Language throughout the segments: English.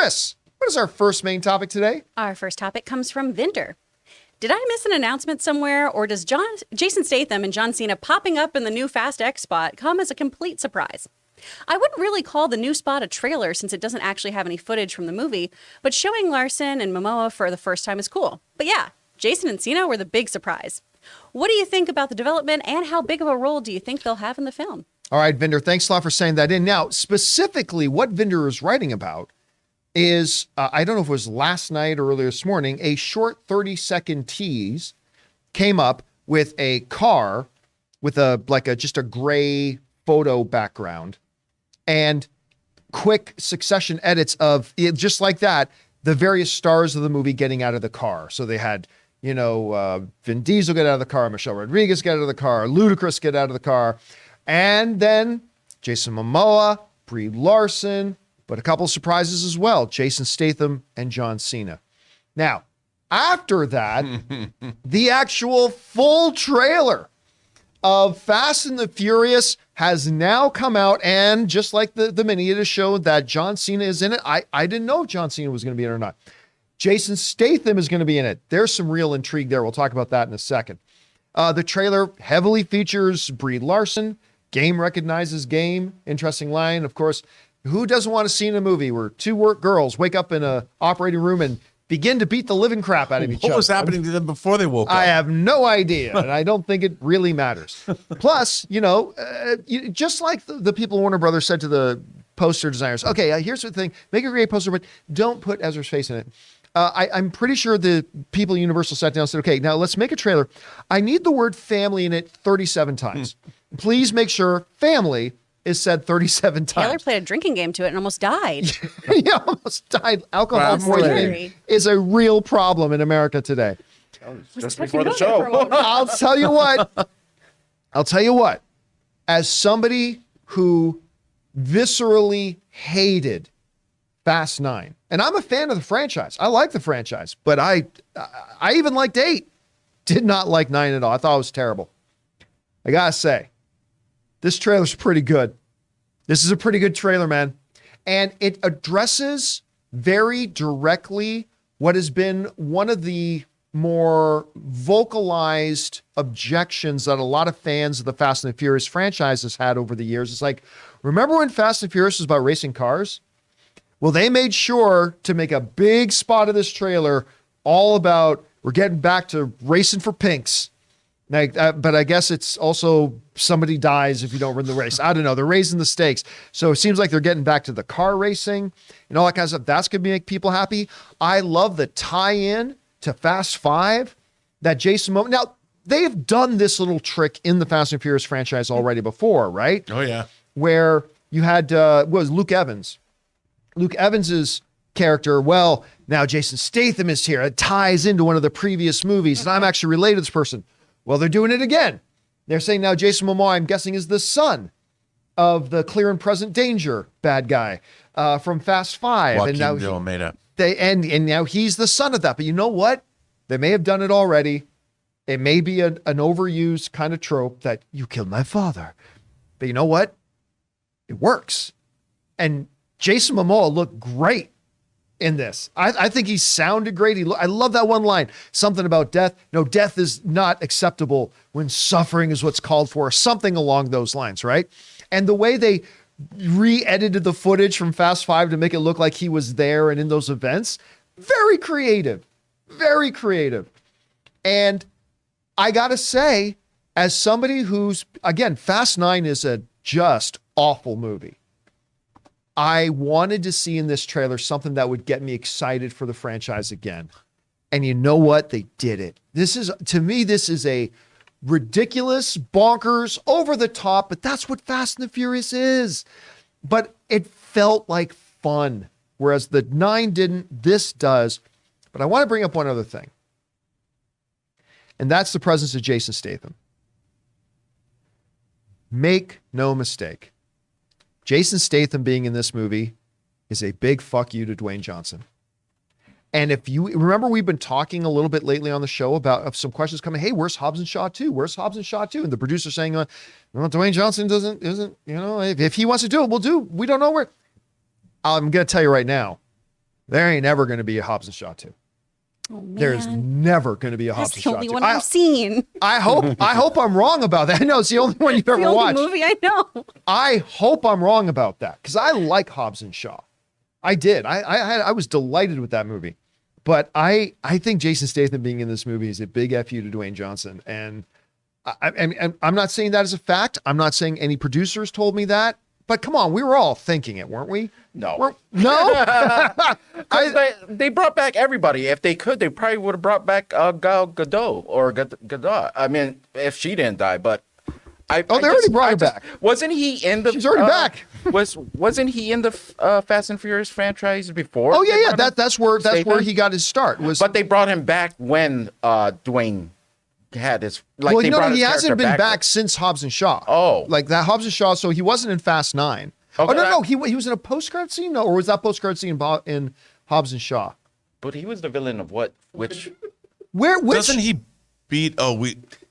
Chris, what is our first main topic today? Our first topic comes from Vinder. Did I miss an announcement somewhere, or does Jason Statham and John Cena popping up in the new Fast X spot come as a complete surprise? I wouldn't really call the new spot a trailer since it doesn't actually have any footage from the movie, but showing Larson and Momoa for the first time is cool. But yeah, Jason and Cena were the big surprise. What do you think about the development, and how big of a role do you think they'll have in the film? All right, Vinder, thanks a lot for saying that in. Now, specifically, what Vinder is writing about is, I don't know if it was last night or earlier this morning, a short 30-second tease came up with a car with just a gray photo background and quick succession edits of it, just like that, the various stars of the movie getting out of the car. So they had, Vin Diesel get out of the car, Michelle Rodriguez get out of the car, Ludacris get out of the car, and then Jason Momoa, Brie Larson, but a couple of surprises as well, Jason Statham and John Cena. Now, after that, the actual full trailer of Fast and the Furious has now come out, and just like the mini, it has showed that John Cena is in it. I didn't know if John Cena was going to be in it or not. Jason Statham is going to be in it. There's some real intrigue there. We'll talk about that in a second. The trailer heavily features Brie Larson. Game recognizes game. Interesting line, of course. Who doesn't want to see in a movie where two work girls wake up in an operating room and begin to beat the living crap out of each other? What was happening to them before they woke up? I have no idea, and I don't think it really matters. Plus, just like the people at Warner Brothers said to the poster designers, okay, here's the thing, make a great poster, but don't put Ezra's face in it. I'm pretty sure the people at Universal sat down and said, okay, now let's make a trailer. I need the word family in it 37 times. Please make sure family is said 37 times. Taylor played a drinking game to it and almost died. Yeah, almost died. Alcohol poisoning is a real problem in America today. Just before the show. I'll tell you what. As somebody who viscerally hated Fast 9, and I'm a fan of the franchise. I like the franchise, but I even liked 8. Did not like 9 at all. I thought it was terrible. I gotta say, this trailer's pretty good. This is a pretty good trailer, man. And it addresses very directly what has been one of the more vocalized objections that a lot of fans of the Fast and the Furious franchise has had over the years. It's like, remember when Fast and Furious was about racing cars? Well, they made sure to make a big spot of this trailer all about, we're getting back to racing for pinks. But I guess it's also somebody dies if you don't win the race. I don't know. They're raising the stakes. So it seems like they're getting back to the car racing and all that kind of stuff. That's going to make people happy. I love the tie-in to Fast 5 that Jason Momoa. Now, they've done this little trick in the Fast and Furious franchise already before, right? Oh, yeah. Where you had, was Luke Evans. Luke Evans's character, well, now Jason Statham is here. It ties into one of the previous movies, and I'm actually related to this person. Well, they're doing it again. They're saying now Jason Momoa, I'm guessing, is the son of the clear and present danger bad guy from Fast 5. Joaquin and now de Almeida. And now he's the son of that. But you know what? They may have done it already. It may be an overused kind of trope that you killed my father. But you know what? It works. And Jason Momoa looked great in this. I think he sounded great. I love that one line. Something about death. No, death is not acceptable when suffering is what's called for. Something along those lines, right? And the way they re-edited the footage from Fast 5 to make it look like he was there and in those events, very creative. Very creative. And I gotta say, as somebody who's, again, Fast 9 is a just awful movie. I wanted to see in this trailer something that would get me excited for the franchise again. And you know what? They did it. To me, this is a ridiculous, bonkers, over the top, but that's what Fast and the Furious is. But it felt like fun, whereas the 9 didn't, this does. But I want to bring up one other thing. And that's the presence of Jason Statham. Make no mistake. Jason Statham being in this movie is a big fuck you to Dwayne Johnson. And if you remember, we've been talking a little bit lately on the show about some questions coming. Hey, where's Hobbs and Shaw 2? Where's Hobbs and Shaw 2? And the producer saying, well, Dwayne Johnson isn't, if he wants to do it, we'll do. We don't know where. I'm going to tell you right now, There ain't ever going to be a Hobbs and Shaw 2. Oh, man. There's never going to be a Hobbs That's and the Shaw only 2. one I've seen. I hope I'm wrong about that. No, it's the only one you've ever The only watched. movie I know. I hope I'm wrong about that because I like Hobbs and Shaw. I did. I was delighted with that movie. But I think Jason Statham being in this movie is a big F you to Dwayne Johnson. And I'm not saying that as a fact. I'm not saying any producers told me that. But come on, we were all thinking it, weren't we? No. No? They brought back everybody. If they could, they probably would have brought back Gal Gadot or Gadot. I mean, if she didn't die, but they already brought her back. Wasn't he in the? She's already back. Wasn't he in the Fast and Furious franchise before? Oh yeah. That's where he got his start. But they brought him back when Dwayne had his. Like, well, they brought his he hasn't been character back since Hobbs and Shaw. Oh, like that Hobbs and Shaw. So he wasn't in Fast 9. Okay, no, he was in a postcard scene. No, or was that postcard scene in Hobbs and Shaw? But he was the villain of what? Which? Which doesn't he beat?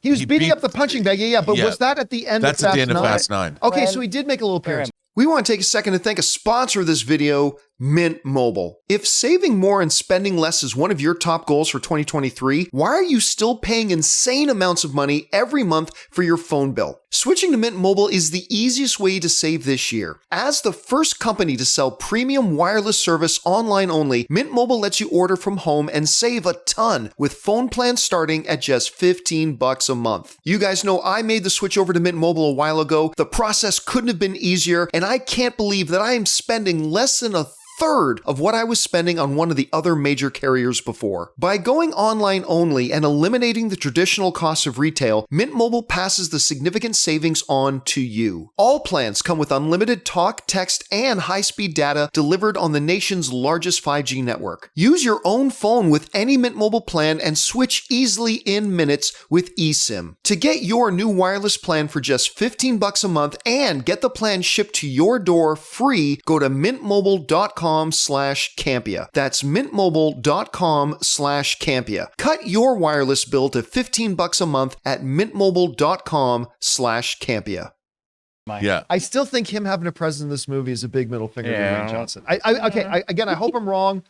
He was beating up the punching bag. Yeah. But was that at the end? That's of Fast at the end 9? of Fast 9. Okay, so he did make a little appearance. We want to take a second to thank a sponsor of this video, Mint Mobile. If saving more and spending less is one of your top goals for 2023, why are you still paying insane amounts of money every month for your phone bill? Switching to Mint Mobile is the easiest way to save this year. As the first company to sell premium wireless service online only, Mint Mobile lets you order from home and save a ton with phone plans starting at just $15 a month. You guys know I made the switch over to Mint Mobile a while ago. The process couldn't have been easier, and I can't believe that I am spending less than a third of what I was spending on one of the other major carriers before. By going online only and eliminating the traditional costs of retail, Mint Mobile passes the significant savings on to you. All plans come with unlimited talk, text, and high-speed data delivered on the nation's largest 5G network. Use your own phone with any Mint Mobile plan and switch easily in minutes with eSIM. To get your new wireless plan for just $15 a month and get the plan shipped to your door free, go to mintmobile.com/Campea. That's mintmobile.com/Campea. Cut your wireless bill to $15 a month at mintmobile.com/Campea. Yeah. I still think him having a presence in this movie is a big middle finger to Dwayne Johnson. I hope I'm wrong,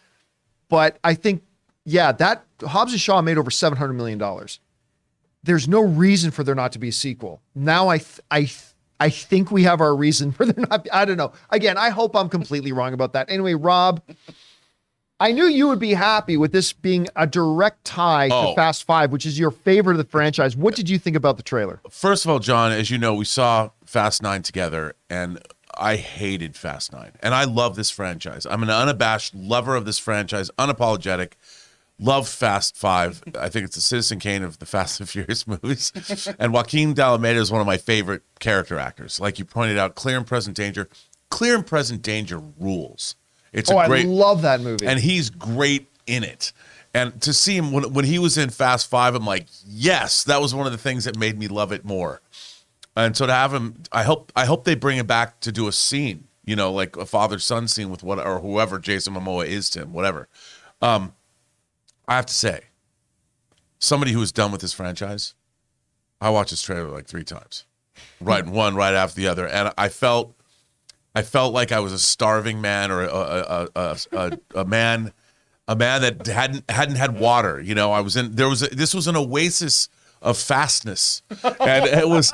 but I think, that Hobbs and Shaw made over $700 million. There's no reason for there not to be a sequel. Now I think we have our reason for there not. I don't know. Again, I hope I'm completely wrong about that. Anyway, Rob, I knew you would be happy with this being a direct tie to Fast 5, which is your favorite of the franchise. What did you think about the trailer? First of all, John, as you know, we saw Fast 9 together, and I hated Fast 9. And I love this franchise. I'm an unabashed lover of this franchise, unapologetic. Love Fast 5. I think it's the Citizen Kane of the Fast and Furious movies. And Joaquin D'Almeida is one of my favorite character actors. Like you pointed out, Clear and Present Danger. Clear and Present Danger rules. It's a great, I love that movie. and he's great in it. And to see him when he was in Fast 5, I'm like, yes, that was one of the things that made me love it more. And so to have him, I hope they bring him back to do a scene, like a father-son scene with or whoever Jason Momoa is to him, whatever. I have to say, somebody who is done with this franchise, I watched this trailer like 3 times, one right after the other, and I felt like I was a starving man or a man that hadn't had water. This was an oasis of fastness, and it was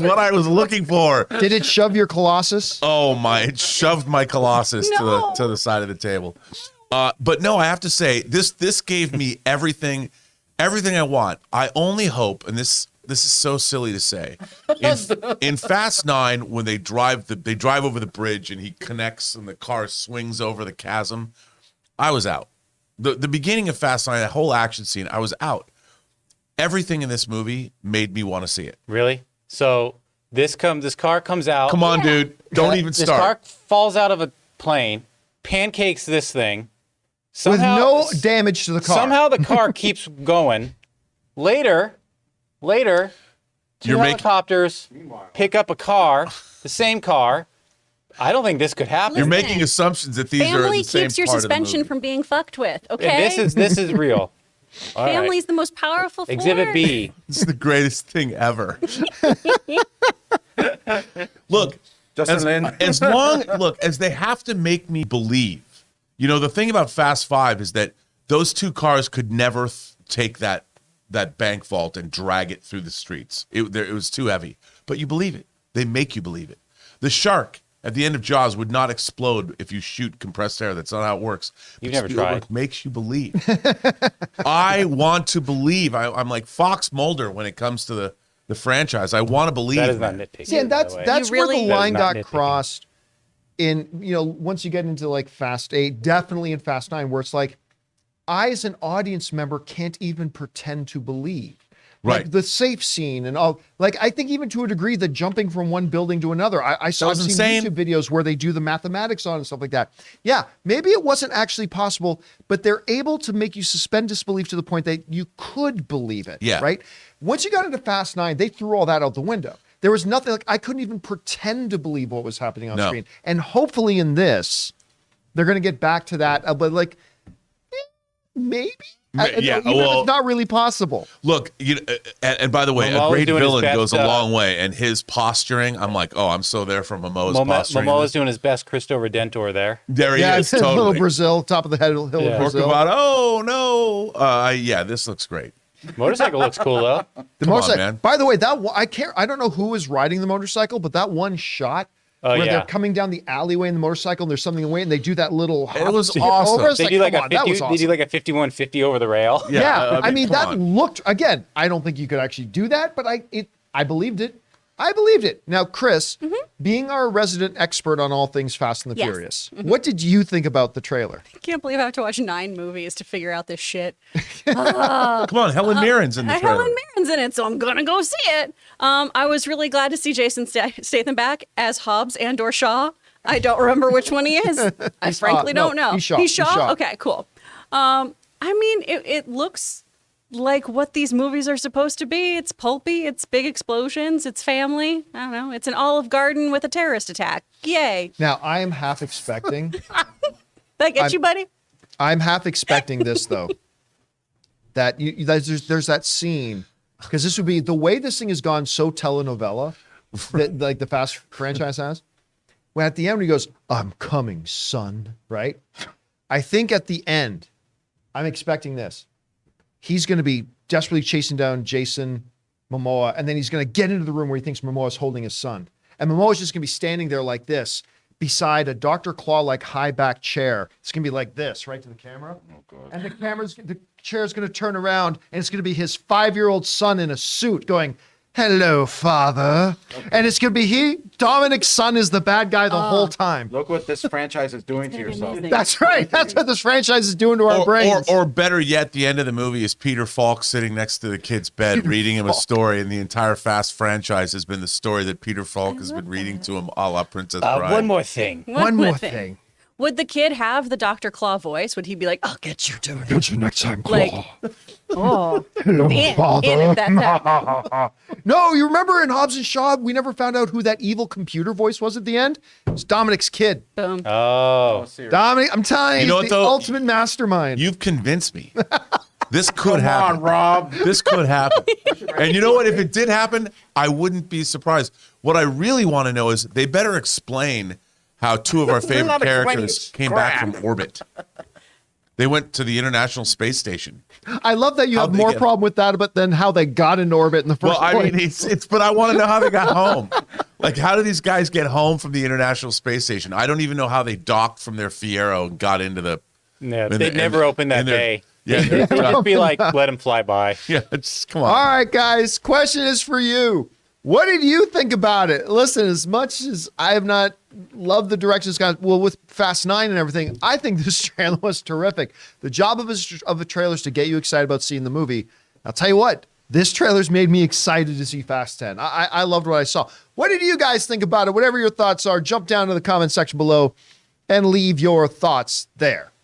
what I was looking for. Did it shove your Colossus? Oh my! It shoved my Colossus to the side of the table. But no, I have to say this gave me everything I want. I only hope, and this is so silly to say, in Fast 9 when they drive over the bridge and he connects and the car swings over the chasm, I was out. The beginning of Fast 9, that whole action scene, I was out. Everything in this movie made me want to see it. Really? So this car comes out. Come on, dude! Don't even This start. car falls out of a plane, pancakes this thing. Somehow, with no damage to the car. Somehow the car keeps going. Later, two helicopters pick up a car, the same car. I don't think this could happen. You're making assumptions that these are Family the same keeps your part of the suspension movie. from being fucked with, okay? And this is real. All right. Family's the most powerful force. Exhibit B. This is the greatest thing ever. Look, Justin Lin. as they have to make me believe You know, the thing about Fast Five is that those two cars could never take that bank vault and drag it through the streets. It was too heavy. But you believe it. They make you believe it. The shark at the end of Jaws would not explode if you shoot compressed air. That's not how it works. You've But never Spielberg tried. makes you believe. I want to believe. I'm like Fox Mulder when it comes to the franchise. I want to believe. That is not man. nitpicking. See, and by the way. that's You where really- the That line is not got nitpicking. crossed in, once you get into like Fast 8, definitely in Fast 9, where it's like, I as an audience member can't even pretend to believe. Like Right. the safe scene and all, like I think even to a degree, the jumping from one building to another. I saw was some insane. YouTube videos where they do the mathematics on it and stuff like that. Yeah, maybe it wasn't actually possible, but they're able to make you suspend disbelief to the point that you could believe it. Yeah. Right. Once you got into Fast 9, they threw all that out the window. There was nothing like I couldn't even pretend to believe what was happening on No. screen. And hopefully in this, they're going to get back to that. But like, maybe. Yeah, Even if well- it's not really possible. Look, and by the way, Momoa's a great doing his villain best, goes a long way, and his posturing, I'm like, oh, I'm so there for Momoa's posturing. Momoa's doing his best Cristo Redentor there. There he Yeah, is, it's little totally. Brazil, top of the hill of Yeah. Brazil. About, oh no, yeah, this looks great. Motorcycle looks cool though. The Come on, motorcycle. man. By the way, that one, I don't know who was riding the motorcycle, but that one shot Oh, where yeah. they're coming down the alleyway in the motorcycle and there's something away and they do that little hop was to get awesome. over. It's They do like come a on, that 50, was awesome. they do like a 5150 over the rail. Yeah, I mean come that on. looked again. I don't think you could actually do that, but I believed it. I believed it. Now, Chris, being our resident expert on all things Fast and the Yes. Furious, what did you think about the trailer? I can't believe I have to watch 9 movies to figure out this shit. Come on, Helen Mirren's in the trailer. Helen Mirren's in it, so I'm gonna go see it. I was really glad to see Jason Statham back as Hobbs and/or Shaw. I don't remember which one he is. I frankly no, don't know. he's Shaw. He's He's Shaw? Shaw. Okay, cool. I mean, it looks like what these movies are supposed to be. It's pulpy. It's big explosions. It's family. I don't know. It's an Olive Garden with a terrorist attack. Yay! Now, I am half expecting. That get you, buddy? I'm half expecting this though. That there's that scene because this would be the way this thing has gone so telenovela that like the Fast franchise has. When at the end he goes, "I'm coming, son." Right? I think at the end, I'm expecting this. He's going to be desperately chasing down Jason Momoa, and then he's going to get into the room where he thinks Momoa is holding his son, and Momoa is just going to be standing there like this beside a Dr. Claw-like high-back chair. It's going to be like this, right to the camera. Oh, God. And the chair's going to turn around, and it's going to be his 5-year-old son in a suit going, "Hello, father." Okay. And it's going to be Dominic's son is the bad guy the whole time. Look what this franchise is doing to yourself. amazing. That's right. That's what this franchise is doing to our brains. Or better yet, the end of the movie is Peter Falk sitting next to the kid's bed reading him a story, and the entire Fast franchise has been the story that Peter Falk has been reading to him a la Princess Bride. One more thing. One more thing. Would the kid have the Dr. Claw voice? Would he be like, "I'll get you, dude"? Get you next time, Like, oh, in it, that's that. No, you remember in Hobbs and Shaw, we never found out who that evil computer voice was at the end? It's Dominic's kid. Boom. Oh, Dominic, I'm telling you, You know he's what, the though? ultimate mastermind. You've convinced me. This could Come happen. on, Rob. This could happen. And you know what? If it did happen, I wouldn't be surprised. What I really want to know is they better explain how two of our favorite not explaining characters came back crap. from orbit. They went to the International Space Station. I love that you How'd have they more get- problem with that, but then how they got into orbit in the first Well, I place. mean, it's but I want to know how they got home. Like, how do these guys get home from the International Space Station? I don't even know how they docked from their Fiero and got into the. yeah. in They'd the- never open that in their- bay. Yeah, It'd just be like, let him fly by. yeah. It's come on. All right, guys, question is for you. What did you think about it? Listen, as much as I have not loved the direction it's got, well, with Fast 9 and everything, I think this trailer was terrific. The job of the trailer is to get you excited about seeing the movie. I'll tell you what, this trailer's made me excited to see Fast 10. I loved what I saw. What did you guys think about it? Whatever your thoughts are, jump down to the comment section below and leave your thoughts there.